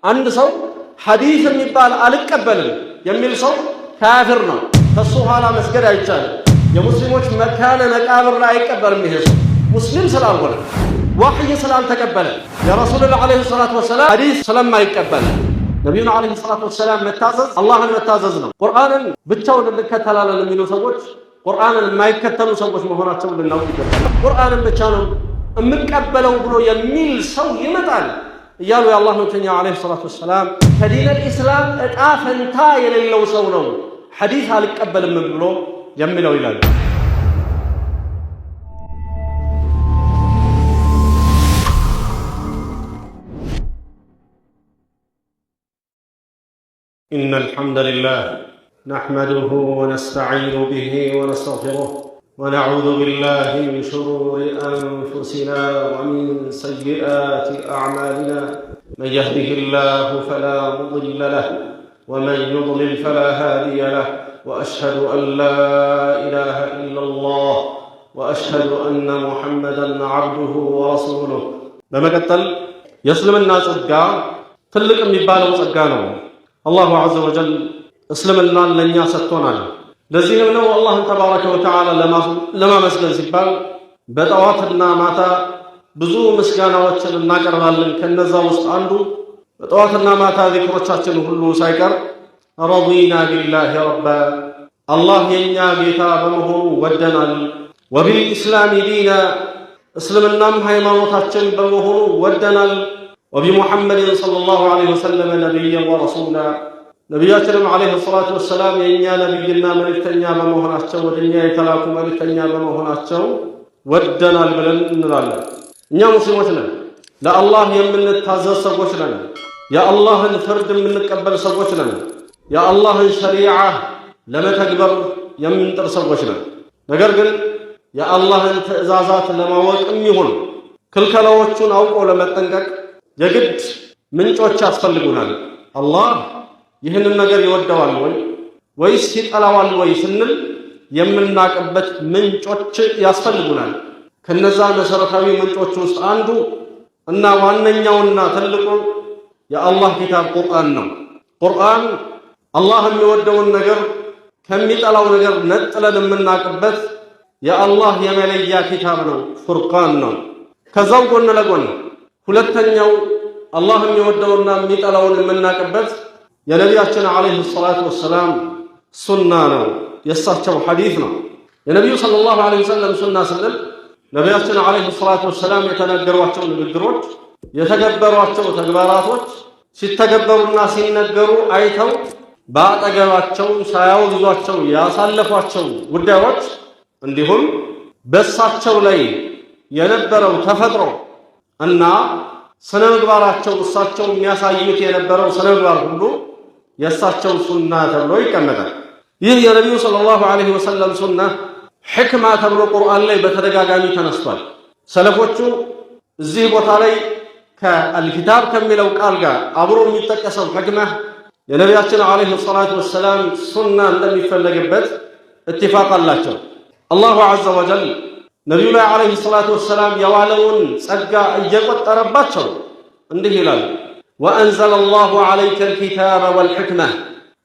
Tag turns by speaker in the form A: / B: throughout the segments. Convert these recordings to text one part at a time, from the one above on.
A: አንድ ሰው ሐዲስ የሚባል አልቀበልም የሚል ሰው ካፊር ነው። ከሱ ኋላ መስገድ አይቻልም። የሙስሊሞች መካነ መቃብር ላይ አይቀበርም። ይሄ ሰው ሙስሊም ስላልሆነ ወህይ ስላልተቀበለ የረሱሉላህ ዓለይሂ ሰላቱ ወሰላም ሐዲስ ስለማይቀበል ነብዩና ዓለይሂ ሰላቱ ወሰላም መታዘዝ አላህን መታዘዝ ነው። ቁርአንን ብቻውን እንከተላለን የሚሉ ሰዎች ቁርአንን የማይከተሉ ሰዎች መሆናቸውን ልናውቅ ይገባል። ቁርአንን ብቻ ነው የምቀበለው ብሎ የሚል ሰው ይመጣል እያሉ የአላህ መልእክተኛ ዓለይሂ ሰላቱ ወሰላም ከዲነል ኢስላም ዕጣ ፈንታ የሌለው ሰው ነው ሐዲስ አልቀበልም ብሎ የሚለው ይላል። إن الحمد لله نحمده ونستعين به ونستغفره ونعوذ بالله من شرور أنفسنا ومن سيئات أعمالنا من يهده الله فلا مضل له ومن يضلل فلا هادي له وأشهد أن لا إله إلا الله وأشهد أن محمدا عبده ورسوله بمقتل يسلم الناس أدقى تلك مبالغ أدقانه الله عز وجل اسلمنا لن يستونا لذين منه الله تبارك وتعالى لما مسجد سبال بطواتنا ماتا بزو مسجانا وچن ناقربالن كنزا وسط عنده بطواتنا ماتا ذكروቻችን ሁሉ ሳይቀር رضينا بالله ربا الله የኛ ጌታ በመሆኑ ወደናል وبالاسلام دينا እስልምናም ሃይማኖታችን በመሆኑ ወደናል وبمحمد صلى الله عليه وسلم نبيا ورسولا ነብያችንም عليه الصلاه والسلام የኛ ነብይና መልእክተኛ በመሆናቸው ወደኛ የተላኩ መልእክተኛ በመሆናቸው ወደናል ብለን እንላለን። እኛ ሙስሊሞች ነን። ለአላህ የምንታዘዝ ሰዎች ነን። የአላህን ፍርድ የምንቀበል ሰዎች ነን። የአላህን ሸሪዓ ለመተግበር የምንጥር ሰዎች ነን። ነገር ግን የአላህን ትእዛዛት ለማወቅም ይሁን ክልከላዎቹን አውቆ ለመጠንቀቅ የግድ ምንጮች ያስፈልጉናል። አላህ ይህንን ነገር ይወደዋል ወይስ ይጠላዋል ወይ ስንል የምናውቅበት ምንጮች ያስፈልጉናል። ከነዛ መሰረታዊ ምንጮች ውስጥ አንዱ እና ዋነኛውና ትልቁ የአላህ ኪታብ ቁርአን ነው። ቁርአን አላህ የሚወደውን ነገር ከሚጠላው ነገር ነጥለን የምናውቅበት የአላህ የመለያ ኪታብ ነው፣ ፉርቃን ነው። ከዛው ጎን ለጎን ሁለተኛው አላህ የሚወደውና የሚጠላውን የምናውቅበት የነቢያችን ዓለይሂ ሰላቱ ወሰላም ሱና ነው፣ የእሳቸው ሐዲስ ነው። የነቢዩ ሰለላሁ ዐለይሂ ወሰለም ሱና ስንል ነቢያችን ዓለይሂ ሰላቱ ወሰላም የተናገሯቸው ንግግሮች፣ የተገበሯቸው ተግባራቶች፣ ሲተገበሩና ሲነገሩ አይተው በአጠገባቸው ሳያወግዟቸው ያሳለፏቸው ጉዳዮች እንዲሁም በእሳቸው ላይ የነበረው ተፈጥሮ እና ስነ ምግባራቸው እሳቸው የሚያሳዩት የነበረው ስነ ምግባር ሁሉ የእሳቸው ሱና ተብሎ ይቀመጣል። ይህ የነቢዩ ሰለላሁ ዐለይሂ ወሰለም ሱና ሕክማ ተብሎ ቁርአን ላይ በተደጋጋሚ ተነስቷል። ሰለፎቹ እዚህ ቦታ ላይ ከአልኪታብ ከሚለው ቃል ጋር አብሮ የሚጠቀሰው ሕክማ የነቢያችን ዐለይሂ ሰላቱ ወሰላም ሱና እንደሚፈለግበት እትፋቅ አላቸው። አላሁ ዐዘ ወጀል ነቢዩ ላይ ዐለይሂ ሰላቱ ወሰላም የዋለውን ጸጋ እየቆጠረባቸው እንዲህ ይላል፣ ወአንዘለ አላሁ ዐለይከ አልኪታበ ወልሕክመ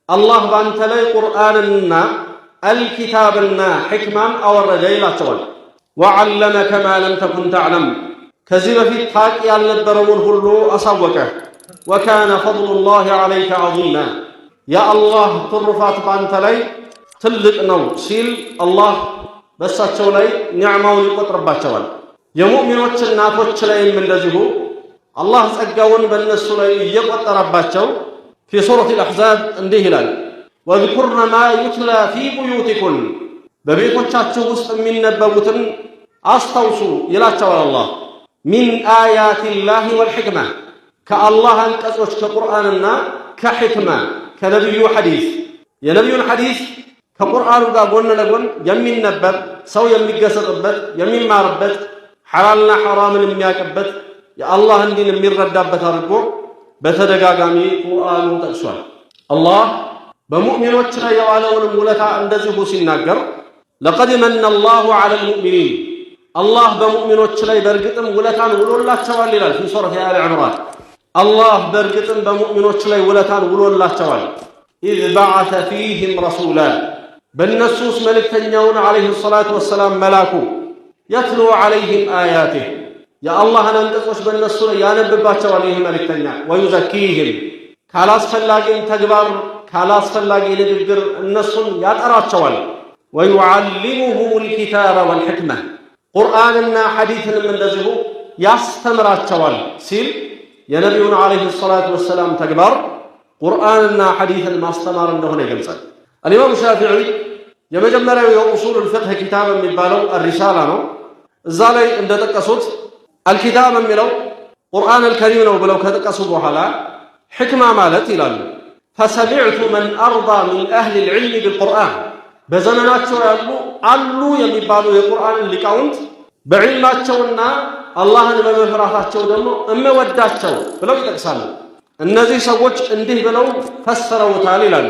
A: አላህ በአንተ ላይ ቁርአንና አልኪታብና ሕክማን አወረደ ይላቸዋል። ወዐለመከ ማ ለም ተኩን ተዕለም ከዚህ በፊት ታቅ ያልነበረውን ሁሉ አሳወቀ። ወካነ ፈድሉላሂ ዐለይከ ዐዚማ የአላህ ትሩፋት በአንተ ላይ ትልቅ ነው ሲል አላህ በእሳቸው ላይ ኒዕማውን ይቆጥርባቸዋል። የሙእሚኖች እናቶች ላይም እንደዚሁ አላህ ጸጋውን በእነሱ ላይ እየቆጠረባቸው ፊ ሱረቲል አሕዛብ እንዲህ ይላል፣ ወዝኩርነ ማ ዩትላ ፊ ቡዩቲኩን በቤቶቻችሁ ውስጥ የሚነበቡትን አስታውሱ ይላቸዋል አላህ። ሚን አያቲላሂ ወልሕክማ ከአላህ አንቀጾች ከቁርአንና ከሕክማ ከነቢዩ ሐዲስ የነቢዩን ሐዲስ ከቁርአኑ ጋር ጎን ለጎን የሚነበብ ሰው የሚገሰጥበት የሚማርበት ሐላልና ሐራምን የሚያውቅበት የአላህን ዲን የሚረዳበት አድርጎ በተደጋጋሚ ቁርአኑ ጠቅሷል። አላህ በሙእሚኖች ላይ የዋለውንም ውለታ እንደዚሁ ሲናገር ለቀድ መነ አላሁ ዐለል ሙእሚኒን አላህ በሙእሚኖች ላይ በእርግጥም ውለታን ውሎላቸዋል ይላል ፊ ሱረቲ አሊ ዒምራን الله برقتن بمؤمنوች ላይ ውለታን ውሎላቸዋል إذ بعث فيهم رسولا بالنصوص ملكتኛውን عليه الصلاة والسلام ملاكو يتلو عليهم آياته يا الله አንቀጾች በእነሱ ላይ ያነብባቸዋል ይህ መልእክተኛ ويزكيهم ካላስፈላጊን ተግባር ካላስፈላጊ ንግግር እነሱን ያጠራቸዋል ويعلمهم الكتاب والحكمة ቁርአንና ሐዲስንም እንደዚሁ ያስተምራቸዋል ሲል የነቢዩን عليه الصلاة والسلام ተግባር ቁርአንና ሐዲስን ማስተማር እንደሆነ ይገልጻል الإمام الشافعي የመጀመሪያው የኡሱል الفقه ኪታብ የሚባለው الرسالة ነው እዛ ላይ እንደተጠቀሱት الكتاب የሚለው ቁርአን الكريم ነው ብለው ከተጠቀሱ በኋላ حكمة ማለት ይላሉ فسمعت من أرضى من أهل العلم بالقرآن በዘመናቸው ያሉ አሉ የሚባሉ የቁርአን ሊቃውንት በዕልማቸውና አላህን በመፍራታቸው ደግሞ እመወዳቸው ብለው ይጠቅሳሉ እነዚህ ሰዎች እንዲህ ብለው ፈሰረውታል ይላሉ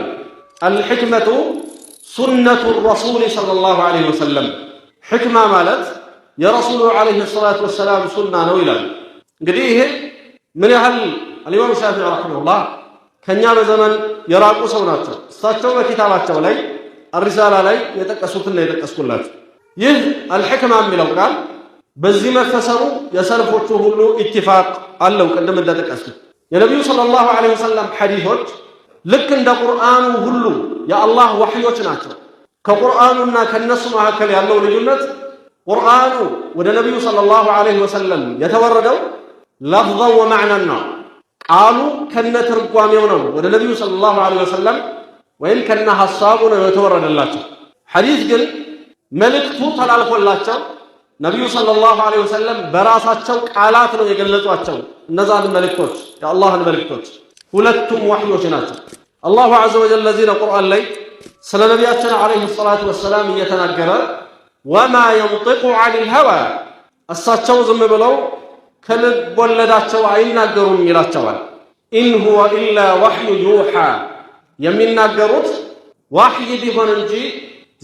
A: الحكمة سنة الرسول صلى الله عليه وسلم حكمة ማለት የረሱሉ عليه الصلاة والسلام ሱና ነው ይላሉ እንግዲህ ይሄ ምን ያህል الإمام الشافعي رحمه الله ከኛ በዘመን የራቁ ሰው ናቸው እሳቸው በኪታባቸው ላይ الرسالة ላይ የተጠቀሱትን ነው የተጠቀስኩላችሁ ይህ الحكمة የሚለው ቃል በዚህ መፈሰሩ የሰልፎቹ ሁሉ ኢትፋቅ አለው ቀደም እንደተጠቀሱት የነብዩ ሰለላሁ ዐለይሂ ወሰለም ሐዲሶች ልክ እንደ ቁርአኑ ሁሉ የአላህ ወህዮች ናቸው ከቁርአኑና ከነሱ መካከል ያለው ልዩነት ቁርአኑ ወደ ነብዩ ሰለላሁ ዐለይሂ ወሰለም የተወረደው لفظا ومعنى ቃሉ ከነትርጓሜው ነው ወደ ነብዩ ሰለላሁ ዐለይሂ ወሰለም ወይም ከነ ሐሳቡ ነው የተወረደላቸው ሐዲስ ግን መልእክቱ ተላልፎላቸው ነብዩ ሰለላሁ ዐለይሂ ወሰለም በራሳቸው ቃላት ነው የገለጿቸው እነዛን መልእክቶች የአላህን መልእክቶች ሁለቱም ወህዮች ናቸው አላሁ ዐዘ ወጀል ለዚህ ነው ቁርአን ላይ ስለ ነብያችን ዐለይሂ ሰላቱ ወሰላም እየተናገረ ወማ ينطق عن الهوى እሳቸው ዝም ብለው ከልብ ወለዳቸው አይናገሩም ይላቸዋል ኢን ሁወ ኢላ ወህዩ ዩሃ የሚናገሩት ወህይ ቢሆን እንጂ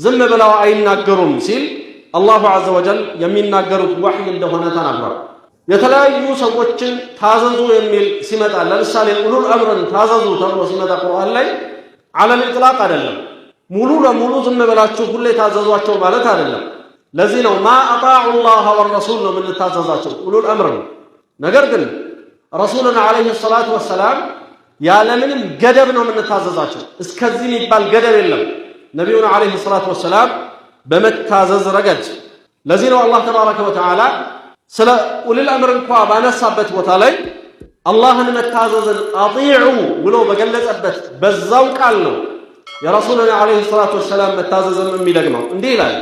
A: ዝም ብለው አይናገሩም ሲል አላሁ ዐዘ ወጀል የሚናገሩት ወህይ እንደሆነ ተናግሯል የተለያዩ ሰዎችን ታዘዙ የሚል ሲመጣ ለምሳሌ ኡሉል አምርን ታዘዙ ተብሎ ሲመጣ ቁርአን ላይ على الاطلاق አይደለም ሙሉ ለሙሉ ዝም ብላችሁ ሁሌ ታዘዟቸው ማለት አይደለም ለዚህ ነው ማ አጣዑ الله والرسول ነው የምንታዘዛቸው ኡሉል አምር ነገር ግን ረሱልን عليه الصلاه والسلام ያለምንም ገደብ ነው የምንታዘዛቸው እስከዚህ የሚባል ገደብ የለም ነብዩን عليه الصلاه والسلام በመታዘዝ ረገድ ለዚህ ነው አላህ ተባረከ ወተዓላ ስለ ኡሉል አምር እንኳን ባነሳበት ቦታ ላይ አላህን መታዘዝን አጢዑ ብሎ በገለጸበት በዛው ቃል ነው የረሱልን عليه الصلاه والسلام መታዘዝን የሚደግመው እንዲህ ይላል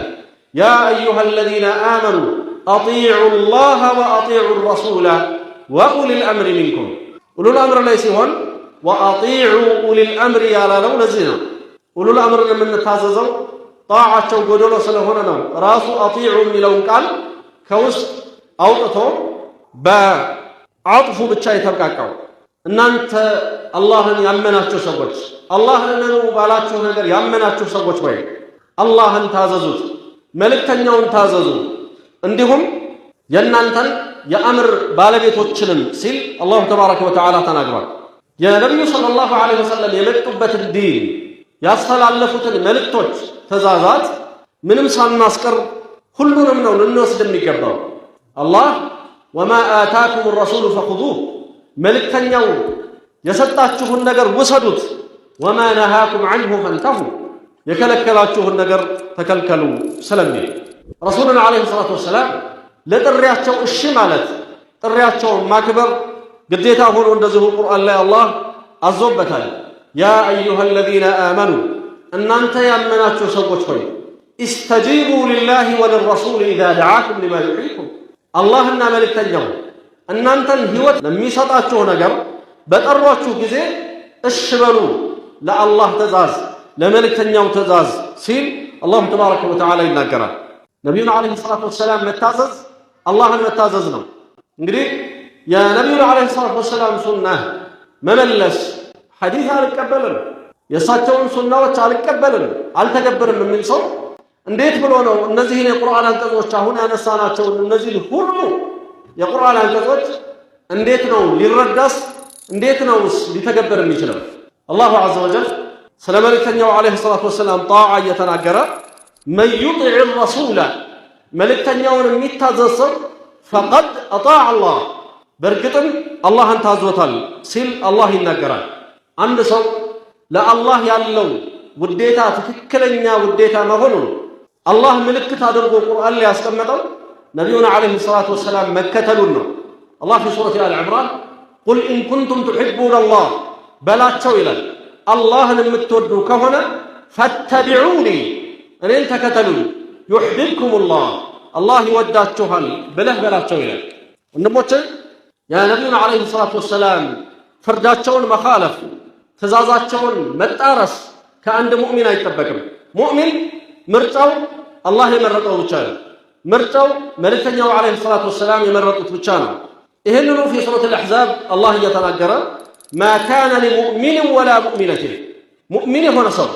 A: يا أيها الذين آمنوا أطيعوا الله وأطيعوا الرسول وأولي الأمر منكم أولو الأمر ليس هون وأطيعوا أولي الأمر يا لو نزينا أولو الأمر من نتاززوا طاعة وقدولة سلهنا راسو أطيعوا من لون قال كوست أوطتهم بعطفوا بالشاي تبقاكوا إن أنت الله يأمناتشو سبوش الله أنه بالاتشو نقر يأمناتشو سبوش وين الله انتاززوت መልእክተኛውን ታዘዙ እንዲሁም የናንተን የአምር ባለቤቶችንም ሲል አላሁ ተባረከ ወተዓላ ተናግሯል የነብዩ ሰለላሁ ዐለይሂ ወሰለም የመጡበትን ዲን ያስተላለፉትን መልእክቶች ተዛዛት ምንም ሳናስቀር ሁሉንም ነው ልንወስድ የሚገባው አላህ ወማ አታኩም الرسول فخذوه መልእክተኛው የሰጣችሁን ነገር ውሰዱት ወማ ነሃኩም عنه فانتهوا የከለከላችሁን ነገር ተከልከሉ ስለሚል ረሱሉን عليه الصلاه والسلام ለጥሪያቸው እሺ ማለት ጥሪያቸውን ማክበር ግዴታ ሆኖ እንደዚሁ ቁርአን ላይ አላህ አዞበታል ያ ايها الذين امنوا እናንተ ያመናችሁ ሰዎች ሆይ استجيبوا لله وللرسول اذا دعاكم لما يحييكم አላህና መልእክተኛው እናንተን ህይወት ለሚሰጣችሁ ነገር በጠሯችሁ ጊዜ እሺ በሉ ለአላህ ተዛዝ ለመልእክተኛው ተዛዝ ሲል አላህ ተባረከ ወተዓላ ይናገራል ነብዩን عليه الصلاه والسلام መታዘዝ አላህን መታዘዝ ነው እንግዲህ የነብዩን عليه الصلاه والسلام ሱና መመለስ ሐዲስ አልቀበልም የሳቸውን ሱናዎች አልቀበልም አልተገበርም የሚል ሰው እንዴት ብሎ ነው እነዚህን የቁርአን አንቀጾች አሁን ያነሳናቸው እነዚህ ሁሉ የቁርአን አንቀጾች እንዴት ነው ሊረዳስ እንዴት ነውስ ሊተገበር የሚችለው? አላሁ ዐዘ ወጀል ስለ መልእክተኛው ዓለይሂ ሰላቱ ወሰላም ጣዓ እየተናገረ መን ዩጢዕ ረሱለ መልእክተኛውን የሚታዘዝ ሰው ፈቀድ አጣዕ አላህ በእርግጥም አላህን ታዞታል ሲል አላህ ይናገራል። አንድ ሰው ለአላህ ያለው ውዴታ ትክክለኛ ውዴታ መሆኑን አላህ ምልክት አድርጎ ቁርአን ላይ ያስቀመጠው ነቢዩን ዓለይሂ ሰላቱ ወሰላም መከተሉን ነው። አላህ ፊ ሱረት አል ዕምራን ቁል ኢን ኩንቱም ቱሒቡነ አላህ በላቸው ይላል። አላህን የምትወዱ ከሆነ ፈተቢዑኒ እኔን ተከተሉኝ ዩሕቢብኩም ላህ አላህ ይወዳችኋል ብለህ በላቸው ይላል። ወንድሞቼ የነቢዩን ዓለይሂ ሰላቱ ወሰላም ፍርዳቸውን መኻለፍ ትእዛዛቸውን መጣረስ ከአንድ ሙእሚን አይጠበቅም። ሙእሚን ምርጫው አላህ የመረጠው ብቻ ነው። ምርጫው መልእክተኛው ዓለይሂ ሰላቱ ወሰላም የመረጡት ብቻ ነው። ይህንኑ ፊ ሱረት አልአሕዛብ አላህ እየተናገረ ማ ካነ ሊሙእሚን ወላ ሙእሚነትን ሙእሚን የሆነ ሰው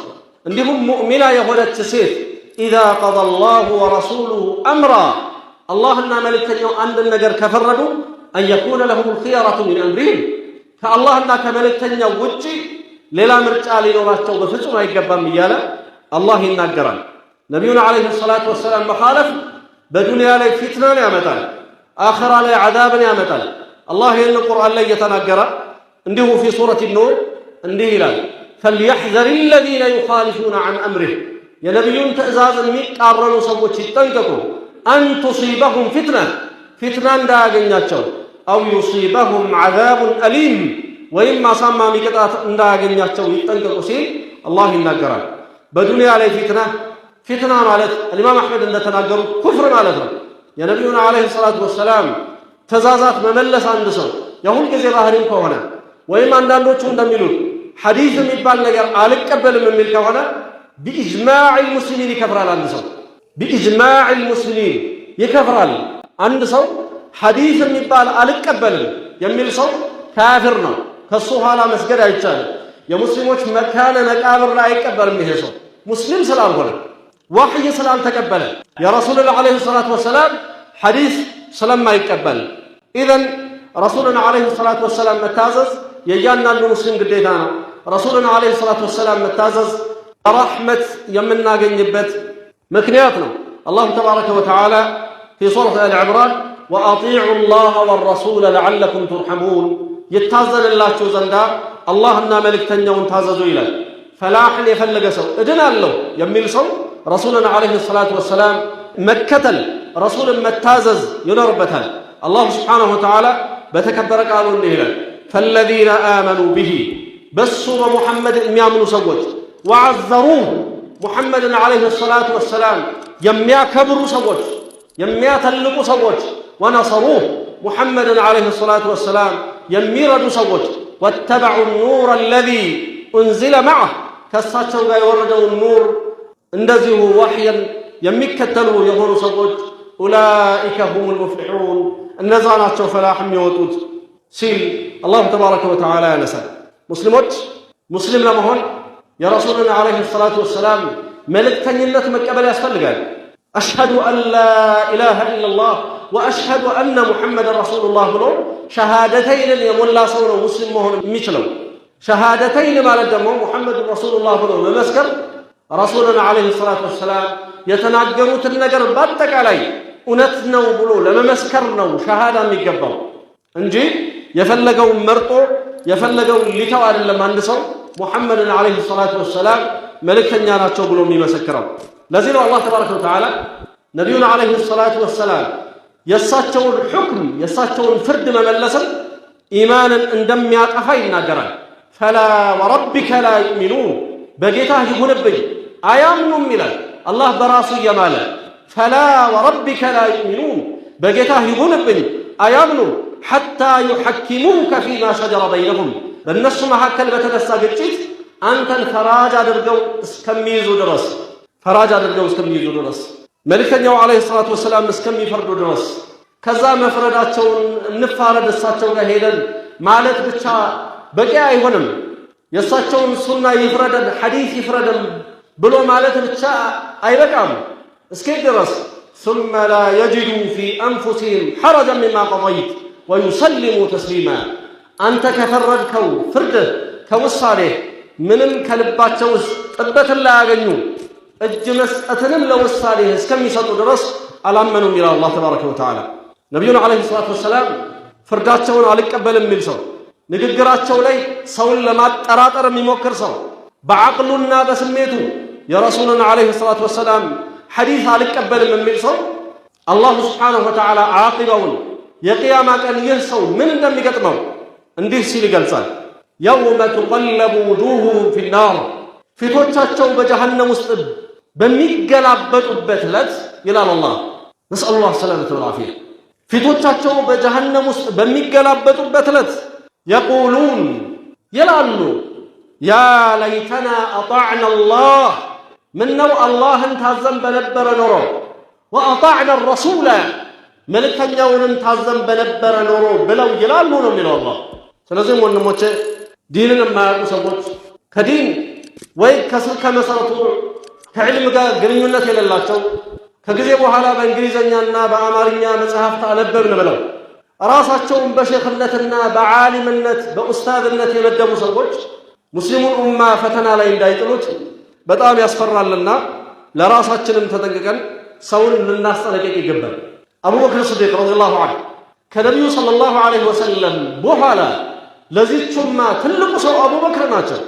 A: እንዲሁም ሙእሚና የሆነች ሴት ኢዛ ቀደ አላሁ ወረሱሉሁ አምራ አላህና መልእክተኛው አንድን ነገር ከፈረዱ አን የኩነ ለሁም ልኽየረቱ ሚን አምሪሂም ከአላህና ከመልእክተኛው ውጪ ሌላ ምርጫ ሊኖራቸው በፍጹም አይገባም እያለ አላህ ይናገራል። ነቢዩን ዓለይሂ ሰላቱ ወሰላም መኻለፍ በዱንያ ላይ ፊትናን ያመጣል፣ አኸራ ላይ ዓዛብን ያመጣል። አላህ ይህን ቁርአን ላይ እየተናገረ እንዲሁ ፊ ሱረት ኑር እንዲህ ይላል ፈልየሕዘር አለዚነ ዩኻሊፉነ ዐን አምሪህ የነቢዩን ትእዛዝ የሚቃረኑ ሰዎች ይጠንቀቁ አን ቱሲበሁም ፊትና እንዳያገኛቸው አው ዩሲበሁም ዓዛቡን አሊም ወይም አሳማሚ ቅጣት እንዳያገኛቸው ይጠንቀቁ ሲል አላህ ይናገራል። በዱንያ ላይ ፊትና ማለት ኢማም አሕመድ እንደተናገሩ ኩፍር ማለት ነው። የነቢዩን ዓለይሂ ሰላቱ ወሰላም ትእዛዛት መመለስ አንድ ሰው የሁል ጊዜ ባህሪም ከሆነ ወይም አንዳንዶቹ እንደሚሉት ሐዲስ የሚባል ነገር አልቀበልም የሚል ከሆነ ቢኢጅማዕ ሙስሊሚን ይከፍራል። አንድ ሰው ቢኢጅማዕ ሙስሊሚን ይከፍራል። አንድ ሰው ሐዲስ የሚባል አልቀበልም የሚል ሰው ካፊር ነው። ከሱ ኋላ መስገድ አይቻልም። የሙስሊሞች መካነ መቃብር ላይ አይቀበርም። ይሄ ሰው ሙስሊም ስላልሆነ ዋሕይ ስላልተቀበለ የረሱልን ዓለይሂ ሰላቱ ወሰላም ሐዲስ ስለማይቀበል ኢዘን ረሱልን ዓለይሂ ሰላቱ ወሰላም መታዘዝ የእያንዳንዱ ሙስሊም ግዴታ ነው። ረሱልን ዓለይሂ ሰላቱ ወሰላም መታዘዝ ረሕመት የምናገኝበት ምክንያት ነው። አላሁ ተባረከ ወተዓላ ፊ ሱረት አል ዕምራን ወአጢዑ ላህ ወረሱለ ለዓለኩም ቱርሐሙን ይታዘንላችሁ ዘንዳ አላህና መልእክተኛውን ታዘዙ ይላል። ፈላሕን የፈለገ ሰው እድናለሁ የሚል ሰው ረሱልን ዓለይሂ ሰላቱ ወሰላም መከተል ረሱልን መታዘዝ ይኖርበታል። አላሁ ስብሓነሁ ወተዓላ በተከበረ ቃሉ እንዲህ ይላል ፈለዚነ አመኑ ቢሂ በሱ በሙሐመድ የሚያምኑ ሰዎች ወዐዘሩህ ሙሐመድን ዓለይሂ ሰላቱ ወሰላም የሚያከብሩ ሰዎች የሚያተልቁ ሰዎች ወነሰሩህ ሙሐመድን ዓለይሂ ሰላቱ ወሰላም የሚረዱ ሰዎች ወተበዑ ኑር አለዚ ኡንዚለ መዐህ ከእሳቸው ጋር የወረደውን ኑር እንደዚሁ ዋሕይን የሚከተሉ የሆኑ ሰዎች ኡላኢከ ሁሙል ሙፍሊሑን እነዛ ናቸው ፈላሕ የሚወጡት ሲል አላሁ ተባረከ ወተዓላ ያነሳል። ሙስሊሞች ሙስሊም ለመሆን የረሱልን ዓለይሂ ሰላቱ ወሰላም መልእክተኝነት መቀበል ያስፈልጋል። አሽሀዱ አን ላ ኢላሃ ኢለላህ ወአሽሀዱ አነ ሙሐመድን ረሱሉላህ ብሎ ሸሃደተይንን የሞላ ሰው ነው ሙስሊም መሆን የሚችለው። ሸሃደተይን ማለት ደግሞ ሙሐመድን ረሱሉላህ ብሎ መመስከር ረሱልን ዓለይሂ ሰላቱ ወሰላም የተናገሩትን ነገር በአጠቃላይ እውነት ነው ብሎ ለመመስከር ነው ሸሃዳ የሚገባው እንጂ የፈለገውን መርጦ የፈለገውን ሊተው አይደለም። አንድ ሰው ሙሐመድን ዓለይሂ ሰላቱ ወሰላም መልእክተኛ ናቸው ብሎ የሚመሰክረው። ለዚህ ነው አላህ ተባረከ ወተዓላ ነቢዩን ዓለይሂ ሰላቱ ወሰላም የእሳቸውን ሕክም የእሳቸውን ፍርድ መመለስን ኢማንን እንደሚያጠፋ ይናገራል። ፈላ ወረቢከ ላ ዩእሚኑን በጌታህ ይሁንብኝ አያምኑም ይላል አላህ በራሱ እየማለ ፈላ ወረቢከ ላ ዩእሚኑን በጌታህ ይሁንብኝ አያምኑም ሐታ ዩሐኪሙከ ፊማ ሸጀረ በይነሁም በእነሱ መካከል በተነሳ ግጭት አንተን ፈራጅ አድርገው እስከሚይዙ ድረስ መልእክተኛው ዓለይሂ ሰላቱ ወሰላም እስከሚፈርዱ ድረስ ከዛ መፍረዳቸውን እንፋረድ እሳቸው ጋር ሄደን ማለት ብቻ በቂ አይሆንም። የእሳቸውን ሱና ይፍረደን ሐዲስ ይፍረደን ብሎ ማለት ብቻ አይበቃም። እስኪ ድረስ ثم لا يجدوا في أنفسهم حرجا مما قضيت ويسلموا تسليما አንተ ከፈረድከው ፍርድ ከውሳኔ ምንም ከልባቸው ውስጥ ጥበትን ላያገኙ እጅ መስጠትንም ለውሳኔ እስከሚሰጡ ድረስ አላመኑም ይላል አላህ ተባረከ ወተዓላ። ነቢዩን ዓለይሂ ሰላቱ ወሰላም ፍርዳቸውን አልቀበልም የሚል ሰው፣ ንግግራቸው ላይ ሰውን ለማጠራጠር የሚሞክር ሰው፣ በዐቅሉና በስሜቱ የረሱልን ዓለይሂ ሰላቱ ወሰላም ሐዲስ አልቀበልም የሚል ሰው አላሁ ስብሓነሁ ወተዓላ ዓቂባውን የቅያማ ቀን ይህ ሰው ምን እንደሚገጥመው እንዲህ ሲል ይገልጻል። የውመ ቱቀለቡ ውጁሁሁም ፊናር፣ ፊቶቻቸው በጀሃነም ውስጥ በሚገላበጡበት ዕለት ይላል አላህ። ነስአሉላህ ሰላመተ ወልዓፊያ። ፊቶቻቸው በጀሃነም ውስጥ በሚገላበጡበት ዕለት የቁሉን ይላሉ፣ ያ ለይተና አጣዕና አላህ፣ ምነው አላህን ታዘን በነበረ ኖሮ፣ ወአጣዕና ረሱላ፣ መልእክተኛውንም ታዘን በነበረ ኖሮ ብለው ይላሉ ነው የሚለው አላህ። ስለዚህም ወንድሞቼ ዲንን የማያውቁ ሰዎች ከዲን ወይ ከስር ከመሰረቱ ከዕልም ጋር ግንኙነት የሌላቸው ከጊዜ በኋላ በእንግሊዘኛና በአማርኛ መጽሐፍት አነበብን ብለው ራሳቸውን በሼኽነትና በዓሊምነት በኡስታዝነት የመደቡ ሰዎች ሙስሊሙን ኡማ ፈተና ላይ እንዳይጥሉት በጣም ያስፈራልና ለራሳችንም ተጠንቅቀን ሰውን ልናስጠነቅቅ ይገባል። አቡበክር ስዲቅ ረዲየላሁ ዐንሁ ከነቢዩ ሰለላሁ ዐለይሂ ወሰለም በኋላ ለዚህች ኡማ ትልቁ ሰው አቡበክር ናቸው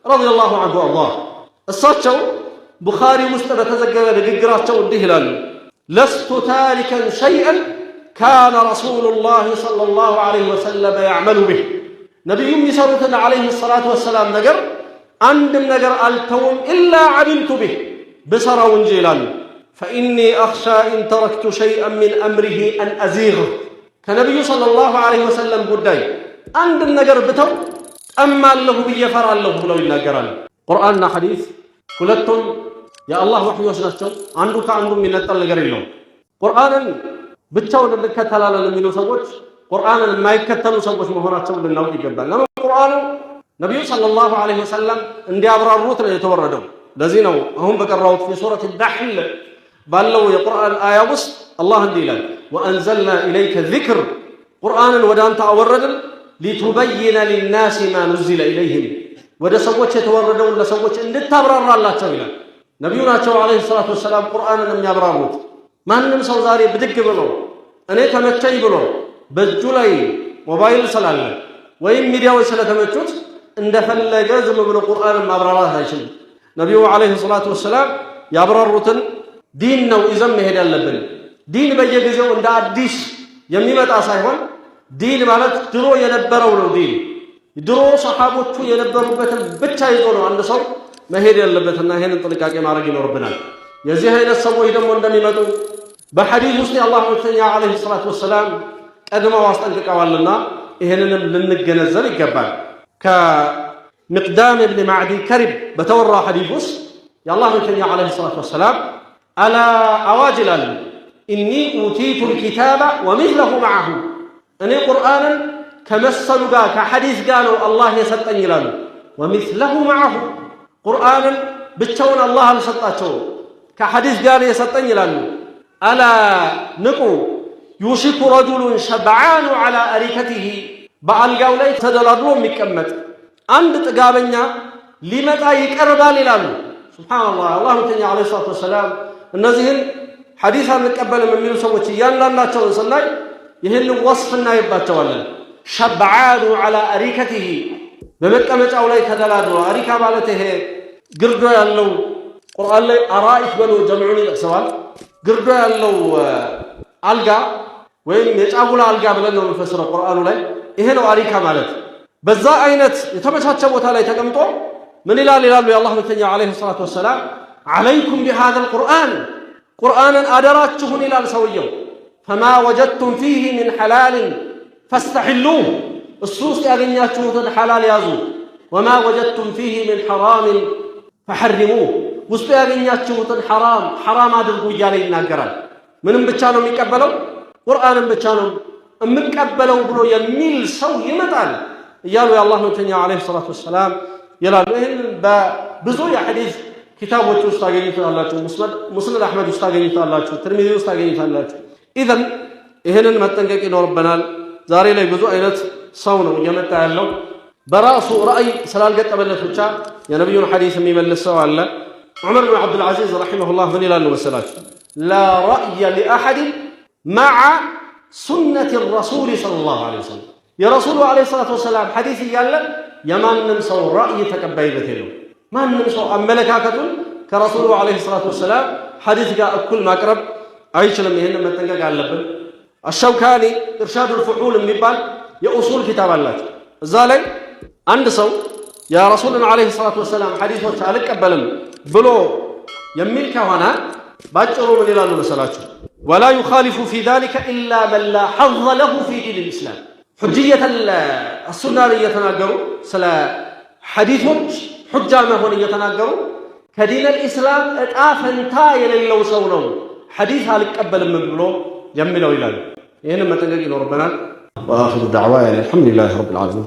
A: ረዲየላሁ ዐንሁ አላህ። እሳቸው ቡኻሪ ውስጥ በተዘገበ ንግግራቸው እንዲህ ይላሉ፣ ለስቱ ታሪከን ሸይአን ካነ ረሱሉላህ ሰለላሁ ዐለይሂ ወሰለም ያዕመሉ ቢህ፣ ነቢዩ የሚሰሩትን ዐለይሂ ሰላቱ ወሰላም ነገር አንድም ነገር አልተውም ኢላ ዐሚልቱ ቢህ፣ ብሰራው እንጂ ይላሉ። ፈኢኒ አኽሻ ኢን ተረክቱ ሸይአን ሚን አምሪሂ አን አዚግህ፣ ከነቢዩ ሰለላሁ ዐለይሂ ወሰለም ጉዳይ አንድም ነገር ብተው ጠማለሁ ብዬ ፈራለሁ ብለው ይናገራሉ። ቁርአንና ሐዲስ ሁለቱም የአላህ ወሕዮች ናቸው። አንዱ ከአንዱ የሚነጠል ነገር የለውም። ቁርአንን ብቻውን እንከተላለን የሚሉ ሰዎች ቁርአንን የማይከተሉ ሰዎች መሆናቸውን ልናውቅ ይገባል። ለምን? ቁርአኑ ነቢዩ ሰለላሁ ዐለይሂ ወሰለም እንዲያብራሩት ነው የተወረደው። ለዚህ ነው አሁን በቀራሁት የሱረት ዳሕል ባለው የቁርአን አያ ውስጥ አላህ እንዲህ ይላል፣ ወአንዘልና ኢለይከ ዚክር፣ ቁርአንን ወደ አንተ አወረድን ሊቱበይነ ሊናሲ ማ ኑዚለ ኢለይህም፣ ወደ ሰዎች የተወረደውን ለሰዎች እንድታብራራላቸው ይላል። ነቢዩ ናቸው ዐለይሂ ሰላቱ ወሰላም ቁርአንን የሚያብራሩት። ማንም ሰው ዛሬ ብድግ ብሎ እኔ ተመቸኝ ብሎ በእጁ ላይ ሞባይል ስላለ ወይም ሚዲያዎች ስለተመቹት እንደፈለገ ዝም ብሎ ቁርአንን ማብራራት አይችልም። ነቢዩ ዐለይሂ ሰላቱ ወሰላም ያብራሩትን ዲን ነው ይዘን መሄድ ያለብን። ዲን በየጊዜው እንደ አዲስ የሚመጣ ሳይሆን ዲን ማለት ድሮ የነበረው ነው። ዲን ድሮ ሰሓቦቹ የነበሩበትን ብቻ ይዞ ነው አንድ ሰው መሄድ ያለበትና ይሄንን ጥንቃቄ ማድረግ ይኖርብናል። የዚህ አይነት ሰዎች ደግሞ እንደሚመጡ በሐዲስ ውስጥ የአላህ መልእክተኛ ዐለይሂ ሰላቱ ወሰላም ቀድመው አስጠንቅቀዋልና ይሄንንም ልንገነዘብ ይገባል። ከሚቅዳም ብን ማዕዲ ከሪብ በተወራ ሐዲስ ውስጥ የአላህ መልእክተኛ ዐለይሂ ሰላቱ ወሰላም አላ አዋጅ ይላሉ፣ ኢኒ ኡቲቱ ልኪታበ ወሚስለሁ መዐሁ፣ እኔ ቁርአንን ከመሰሉ ጋር ከሐዲስ ጋር ነው አላህ የሰጠኝ ይላሉ። ወሚስለሁ መዐሁ፣ ቁርአንን ብቻውን አላህ አልሰጣቸውም ከሐዲስ ጋር የሰጠኝ ይላሉ። አላ ንቁ፣ ዩሽኩ ረጁሉን ሸብዓኑ ዐላ አሪከቲሂ፣ በአልጋው ላይ ተደላድሎ የሚቀመጥ አንድ ጥጋበኛ ሊመጣ ይቀርባል ይላሉ። ሱብሓነላህ። አላህ መልእክተኛ ዐለይሂ ሰላቱ ወሰላም እነዚህን ሐዲስ አንቀበልም የሚሉ ሰዎች እያንዳንዳቸውን ስናይ ይህን ወስፍ እናይባቸዋለን። ሸብዓኑ ዐላ አሪከቲሂ፣ በመቀመጫው ላይ ተደላድሎ። አሪካ ማለት ይሄ ግርዶ ያለው ቁርአን ላይ አራኢክ ብሎ ጀምዑን ይጠቅሰዋል። ግርዶ ያለው አልጋ ወይም የጫጉላ አልጋ ብለን ነው የምንፈስረው ቁርአኑ ላይ። ይሄ ነው አሪካ ማለት። በዛ አይነት የተመቻቸ ቦታ ላይ ተቀምጦ ምን ይላል ይላሉ የአላህ መልእክተኛ ዐለይሂ ሰላቱ ወሰላም፣ ዐለይኩም ቢሃዘል ቁርአን፣ ቁርአንን አደራችሁን ይላል ሰውየው። ፈማ ወጀድቱም ፊህ ሚን ሐላልን ፈስተሒሉህ፣ እሱ ውስጥ ያገኛችሁትን ሐላል ያዙ። ወማ ወጀድቱም ፊህ ሚን ሐራምን ፈሐሪሙህ፣ ውስጡ ያገኛችሁትን ሐራም አድርጉ እያለ ይናገራል። ምንም ብቻ ነው የሚቀበለው? ቁርአንን ብቻ ነው የምቀበለው ብሎ የሚል ሰው ይመጣል እያሉ የአላህ መልእክተኛ ዐለይሂ ሰላቱ ወሰላም ይላሉ። ይህን በብዙ የሐዲስ ኪታቦች ውስጥ ታገኙታላችሁ። ሙስነድ አሕመድ ውስጥ ታገኙታላችሁ። ትርሚዚ ውስጥ ታገኙታላችሁ። ኢዘን ይህንን መጠንቀቅ ይኖርብናል። ዛሬ ላይ ብዙ አይነት ሰው ነው እየመጣ ያለው በራሱ ራእይ ስላልገጠመለት ብቻ የነብዩን ሐዲስ የሚመልስ ሰው አለ። ዑመር ብን ዓብዱል ዓዚዝ ረሒመሁላህ ምን ይላሉ መሰላችሁ? ላ ረእየ ሊአሐድ መዓ ሱነቲ ረሱል ሰለላሁ ዐለይሂ ወሰለም። የረሱሉ ዐለይሂ ሰላቱ ወሰላም ሐዲስ እያለ የማንም ሰው ራእይ ተቀባይነት የለው። ማንም ሰው አመለካከቱን ከረሱሉ ዐለይሂ ሰላቱ ወሰላም ሐዲስ ጋር እኩል ማቅረብ አይችልም። ይህንን መጠንቀቅ አለብን። አሸውካኒ ኢርሻዱል ፉሑል የሚባል የኡሱል ኪታብ አላቸው። እዛ ላይ አንድ ሰው የረሱልን ዐለይሂ ሰላቱ ወሰላም ሐዲሶች አልቀበልም ብሎ የሚል ከሆነ ባጭሩ ምን ይላሉ መሰላችሁ? ወላ ዩኻሊፉ ፊ ዛሊከ ኢላ መን ላ ሐظ ለሁ ፊ ዲኒል ኢስላም። ሑጅየተል ሱናን እየተናገሩ ስለ ሐዲሶች ሑጃ መሆን እየተናገሩ ከዲነል ኢስላም እጣ ፈንታ የሌለው ሰው ነው ሐዲስ አልቀበልም ብሎ የሚለው ይላሉ። ይህንን መጠንቀቅ ይኖርብናል። ወአኺሩ ዳዕዋና አልሐምዱሊላሂ ረቢል ዓለሚን።